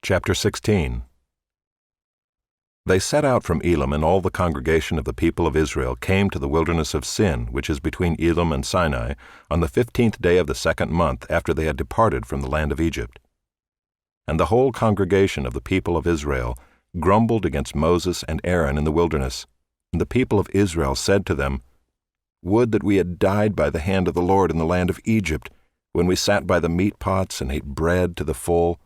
Chapter 16. They set out from Elim, and all the congregation of the people of Israel came to the wilderness of Sin, which is between Elim and Sinai, on the 15th day of the 2nd month after they had departed from the land of Egypt. And the whole congregation of the people of Israel grumbled against Moses and Aaron in the wilderness. And the people of Israel said to them, "Would that we had died by the hand of the Lord in the land of Egypt, when we sat by the meat pots and ate bread to the full.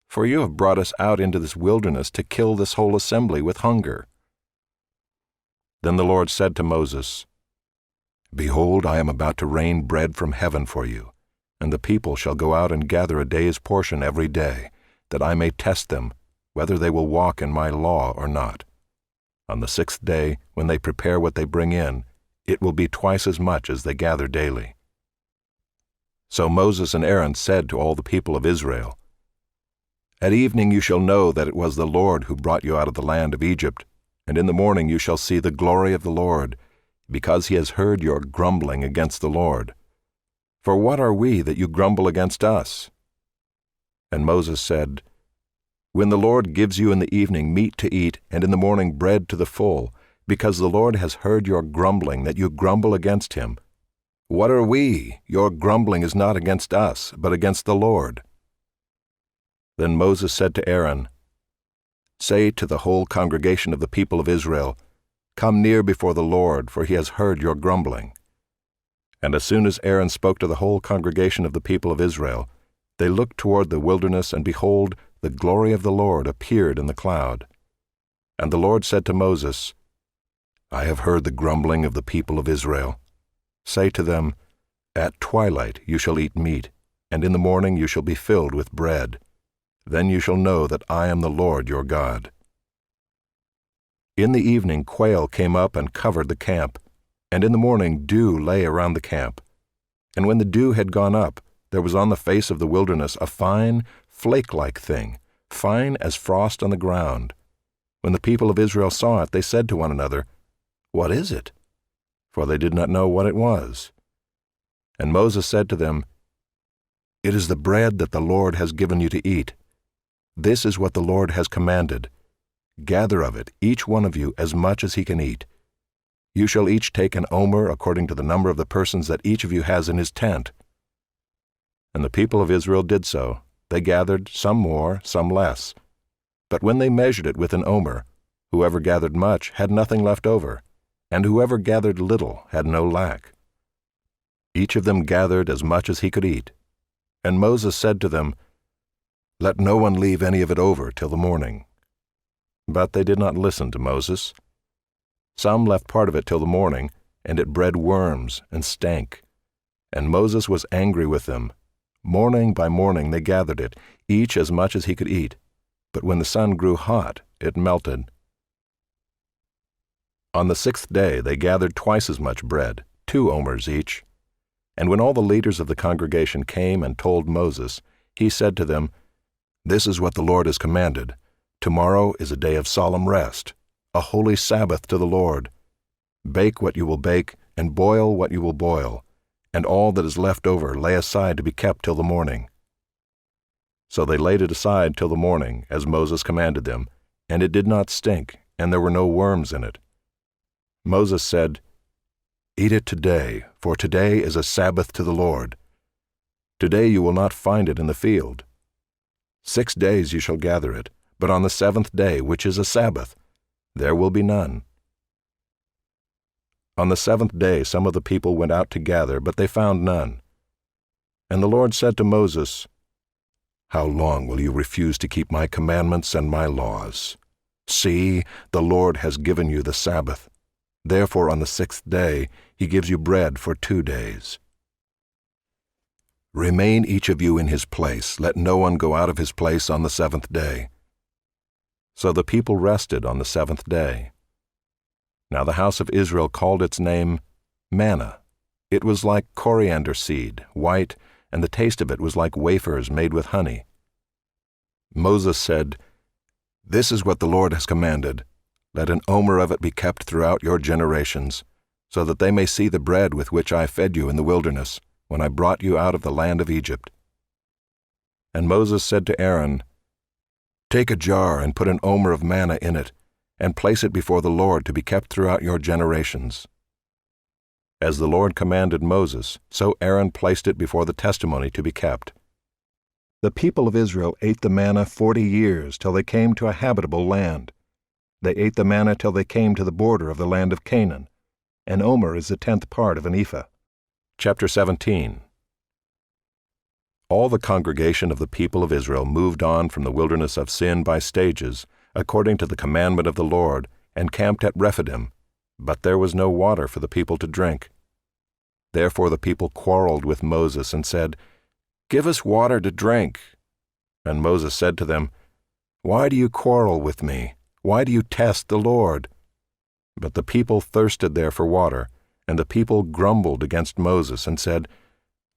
For you have brought us out into this wilderness to kill this whole assembly with hunger." Then the Lord said to Moses, "Behold, I am about to rain bread from heaven for you, and the people shall go out and gather a day's portion every day, that I may test them, whether they will walk in my law or not. On the 6th day, when they prepare what they bring in, it will be twice as much as they gather daily." So Moses and Aaron said to all the people of Israel, "At evening you shall know that it was the Lord who brought you out of the land of Egypt, and in the morning you shall see the glory of the Lord, because he has heard your grumbling against the Lord. For what are we that you grumble against us?" And Moses said, "When the Lord gives you in the evening meat to eat, and in the morning bread to the full, because the Lord has heard your grumbling, that you grumble against him, what are we? Your grumbling is not against us, but against the Lord." Then Moses said to Aaron, "Say to the whole congregation of the people of Israel, 'Come near before the Lord, for he has heard your grumbling.'" And as soon as Aaron spoke to the whole congregation of the people of Israel, they looked toward the wilderness, and behold, the glory of the Lord appeared in the cloud. And the Lord said to Moses, "I have heard the grumbling of the people of Israel. Say to them, 'At twilight you shall eat meat, and in the morning you shall be filled with bread. Then you shall know that I am the Lord your God.'" In the evening quail came up and covered the camp, and in the morning dew lay around the camp. And when the dew had gone up, there was on the face of the wilderness a fine, flake-like thing, fine as frost on the ground. When the people of Israel saw it, they said to one another, "What is it?" For they did not know what it was. And Moses said to them, "It is the bread that the Lord has given you to eat. This is what the Lord has commanded. Gather of it, each one of you, as much as he can eat. You shall each take an omer according to the number of the persons that each of you has in his tent." And the people of Israel did so. They gathered, some more, some less. But when they measured it with an omer, whoever gathered much had nothing left over, and whoever gathered little had no lack. Each of them gathered as much as he could eat. And Moses said to them, "Let no one leave any of it over till the morning." But they did not listen to Moses. Some left part of it till the morning, and it bred worms and stank. And Moses was angry with them. Morning by morning they gathered it, each as much as he could eat. But when the sun grew hot, it melted. On the 6th day they gathered twice as much bread, 2 omers each. And when all the leaders of the congregation came and told Moses, he said to them, "This is what the Lord has commanded. Tomorrow is a day of solemn rest, a holy Sabbath to the Lord. Bake what you will bake, and boil what you will boil, and all that is left over lay aside to be kept till the morning." So they laid it aside till the morning, as Moses commanded them, and it did not stink, and there were no worms in it. Moses said, "Eat it today, for today is a Sabbath to the Lord. Today you will not find it in the field. 6 days you shall gather it, but on the 7th day, which is a Sabbath, there will be none." On the 7th day some of the people went out to gather, but they found none. And the Lord said to Moses, "How long will you refuse to keep my commandments and my laws? See, the Lord has given you the Sabbath. Therefore on the 6th day he gives you bread for 2 days. Remain each of you in his place. Let no one go out of his place on the 7th day." So the people rested on the 7th day. Now the house of Israel called its name manna. It was like coriander seed, white, and the taste of it was like wafers made with honey. Moses said, "This is what the Lord has commanded. Let an omer of it be kept throughout your generations, so that they may see the bread with which I fed you in the wilderness, when I brought you out of the land of Egypt." And Moses said to Aaron, Take a jar and put an omer of manna in it, and place it before the Lord to be kept throughout your generations." As the Lord commanded Moses, so Aaron placed it before the testimony to be kept. The people of Israel ate the manna 40 years till they came to a habitable land. They ate the manna till they came to the border of the land of Canaan. An omer is the 10th part of an ephah. Chapter 17. All the congregation of the people of Israel moved on from the wilderness of Sin by stages, according to the commandment of the Lord, and camped at Rephidim, but there was no water for the people to drink. Therefore the people quarreled with Moses and said, "Give us water to drink." And Moses said to them, "Why do you quarrel with me? Why do you test the Lord?" But the people thirsted there for water, and the people grumbled against Moses and said,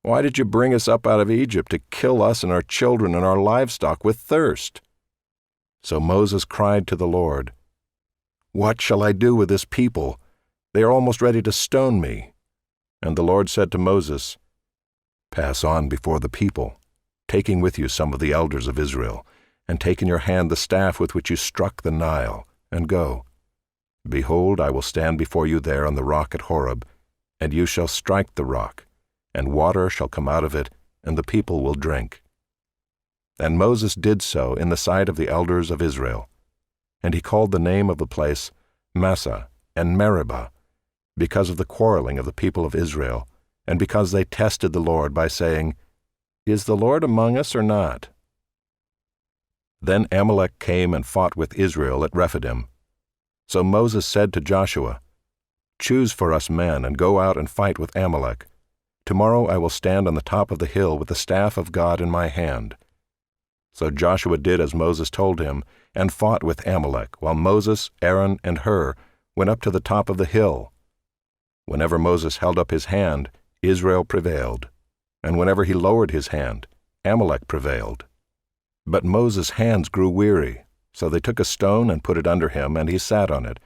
"Why did you bring us up out of Egypt to kill us and our children and our livestock with thirst?" So Moses cried to the Lord, "What shall I do with this people? They are almost ready to stone me." And the Lord said to Moses, "Pass on before the people, taking with you some of the elders of Israel, and take in your hand the staff with which you struck the Nile, and go. Behold, I will stand before you there on the rock at Horeb, and you shall strike the rock, and water shall come out of it, and the people will drink." And Moses did so in the sight of the elders of Israel. And he called the name of the place Massah and Meribah, because of the quarreling of the people of Israel, and because they tested the Lord by saying, "Is the Lord among us or not?" Then Amalek came and fought with Israel at Rephidim. So Moses said to Joshua, "Choose for us men and go out and fight with Amalek. Tomorrow I will stand on the top of the hill with the staff of God in my hand." So Joshua did as Moses told him, and fought with Amalek, while Moses, Aaron, and Hur went up to the top of the hill. Whenever Moses held up his hand, Israel prevailed, and whenever he lowered his hand, Amalek prevailed. But Moses' hands grew weary, so they took a stone and put it under him, and he sat on it,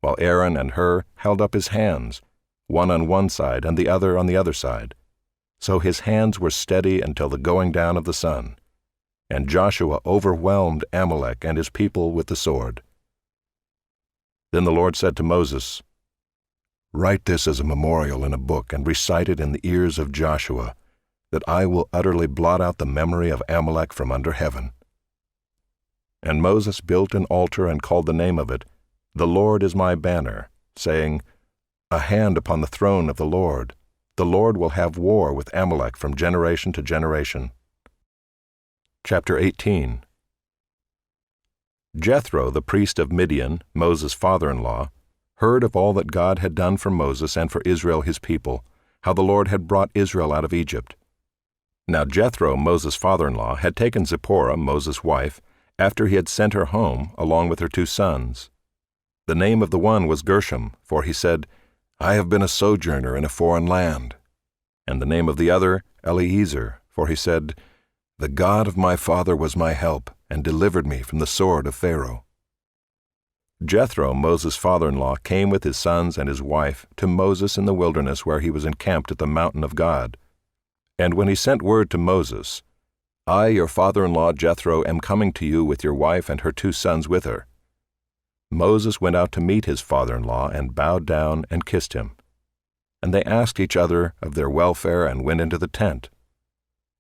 while Aaron and Hur held up his hands, one on one side and the other on the other side. So his hands were steady until the going down of the sun. And Joshua overwhelmed Amalek and his people with the sword. Then the Lord said to Moses, "Write this as a memorial in a book and recite it in the ears of Joshua, that I will utterly blot out the memory of Amalek from under heaven." And Moses built an altar and called the name of it, "The Lord is my banner," saying, "A hand upon the throne of the Lord. The Lord will have war with Amalek from generation to generation." Chapter 18. Jethro, the priest of Midian, Moses' father-in-law, heard of all that God had done for Moses and for Israel his people, how the Lord had brought Israel out of Egypt. Now Jethro, Moses' father-in-law, had taken Zipporah, Moses' wife, after he had sent her home, along with her 2 sons. The name of the one was Gershom, for he said, "I have been a sojourner in a foreign land." And the name of the other, Eliezer, for he said, "The God of my father was my help, and delivered me from the sword of Pharaoh." Jethro, Moses' father-in-law, came with his sons and his wife to Moses in the wilderness where he was encamped at the mountain of God. And when he sent word to Moses, "I, your father-in-law Jethro, am coming to you with your wife and her 2 sons with her," Moses went out to meet his father-in-law and bowed down and kissed him. And they asked each other of their welfare and went into the tent.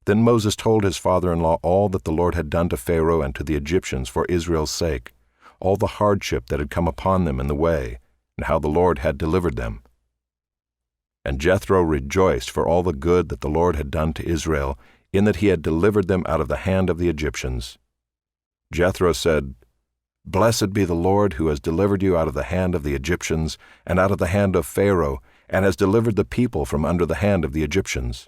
Then Moses told his father-in-law all that the Lord had done to Pharaoh and to the Egyptians for Israel's sake, all the hardship that had come upon them in the way, and how the Lord had delivered them. And Jethro rejoiced for all the good that the Lord had done to Israel, in that he had delivered them out of the hand of the Egyptians. Jethro said, "Blessed be the Lord who has delivered you out of the hand of the Egyptians, and out of the hand of Pharaoh, and has delivered the people from under the hand of the Egyptians.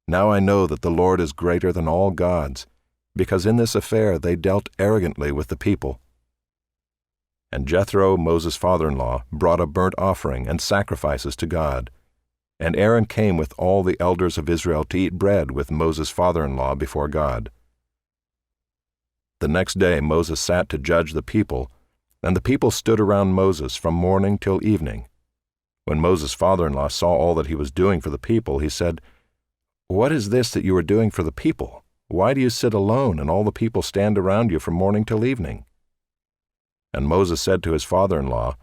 Now I know that the Lord is greater than all gods, because in this affair they dealt arrogantly with the people." And Jethro, Moses' father-in-law, brought a burnt offering and sacrifices to God. And Aaron came with all the elders of Israel to eat bread with Moses' father-in-law before God. The next day Moses sat to judge the people, and the people stood around Moses from morning till evening. When Moses' father-in-law saw all that he was doing for the people, he said, "What is this that you are doing for the people? Why do you sit alone, and all the people stand around you from morning till evening?" And Moses said to his father-in-law,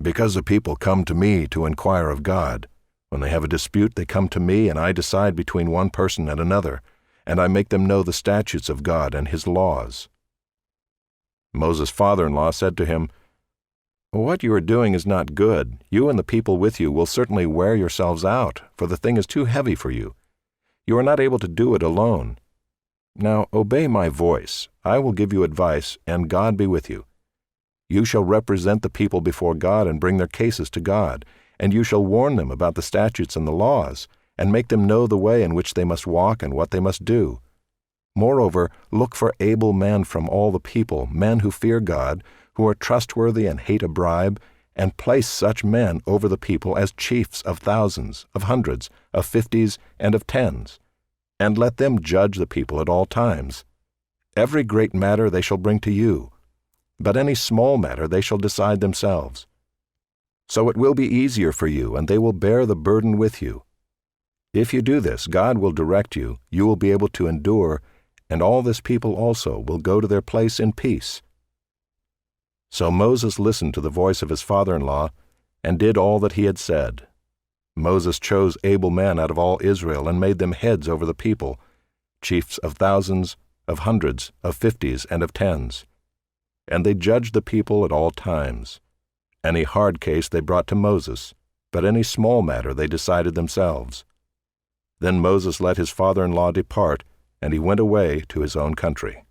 "Because the people come to me to inquire of God. When they have a dispute, they come to me, and I decide between one person and another, and I make them know the statutes of God and his laws." Moses' father-in-law said to him, "What you are doing is not good. You and the people with you will certainly wear yourselves out, for the thing is too heavy for you. You are not able to do it alone. Now obey my voice. I will give you advice, and God be with you. You shall represent the people before God and bring their cases to God, and you shall warn them about the statutes and the laws, and make them know the way in which they must walk and what they must do. Moreover, look for able men from all the people, men who fear God, who are trustworthy and hate a bribe, and place such men over the people as chiefs of thousands, of hundreds, of fifties, and of tens. And let them judge the people at all times. Every great matter they shall bring to you, but any small matter they shall decide themselves. So it will be easier for you, and they will bear the burden with you. If you do this, God will direct you, you will be able to endure, and all this people also will go to their place in peace." So Moses listened to the voice of his father-in-law, and did all that he had said. Moses chose able men out of all Israel and made them heads over the people, chiefs of thousands, of hundreds, of fifties, and of tens. And they judged the people at all times. Any hard case they brought to Moses, but any small matter they decided themselves. Then Moses let his father-in-law depart, and he went away to his own country.